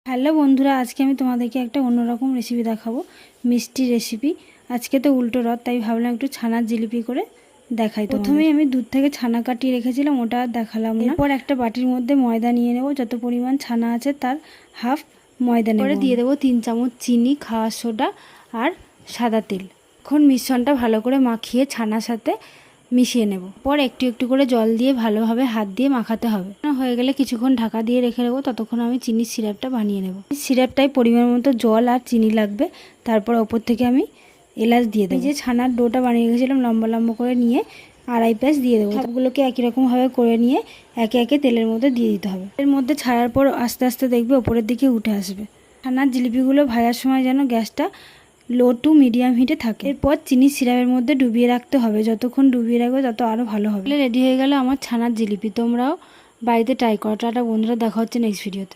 Hello বন্ধুরা, আজকে আমি তোমাদেরকে একটা অন্যরকম রেসিপি দেখাবো, মিষ্টি রেসিপি। আজকে তো উল্টো রথ, তাই ভাবলাম একটু ছানার জিলিপি করে দেখাই। প্রথমেই আমি দুধ থেকে ছানা কাটিয়ে রেখেছিলাম, ওটা আর দেখালাম না। এরপর একটা বাটির মধ্যে ময়দা নিয়ে নেব, যত পরিমাণ ছানা আছে তার হাফ ময়দা নেব। দিয়ে দেবো 3 চামচ চিনি, খাওয়ার সোডা আর সাদা তেল। এখন মিশ্রণটা ভালো করে মাখিয়ে ছানার সাথে মিশিয়ে নেব। পর একটু একটু করে জল দিয়ে ভালোভাবে হাত দিয়ে মাখাতে হবে। হয়ে গেলে কিছুক্ষণ ঢাকা দিয়ে রেখে দেবো, ততক্ষণ আমি চিনির সিরাপটা বানিয়ে নেব। সিরাপটাই পরিমাণ মতো জল আর চিনি লাগবে। তারপর ওপর থেকে আমি এলাচ দিয়ে দেবো। যে ছানার ডোটা বানিয়ে রেখেছিলাম লম্বা লম্বা করে নিয়ে আড়াই প্যাঁচ দিয়ে দেবো। সবগুলোকে একই রকমভাবে করে নিয়ে একে একে তেলের মধ্যে দিয়ে দিতে হবে। এর মধ্যে ছাড়ার পর আস্তে আস্তে দেখবে ওপরের দিকে উঠে আসবে। ছানার জিলিপিগুলো ভাজার সময় যেন গ্যাসটা লো টু মিডিয়াম হিটে থাকে। এরপর চিনির সিরাপের মধ্যে ডুবিয়ে রাখতে হবে, যতক্ষণ ডুবিয়ে রাখবে তত আরও ভালো হবে। রেডি হয়ে গেল আমার ছানার জিলিপি। তোমরাও বাড়িতে ট্রাই করো। টাটা বন্ধুরা, দেখা হচ্ছে নেক্সট ভিডিওতে।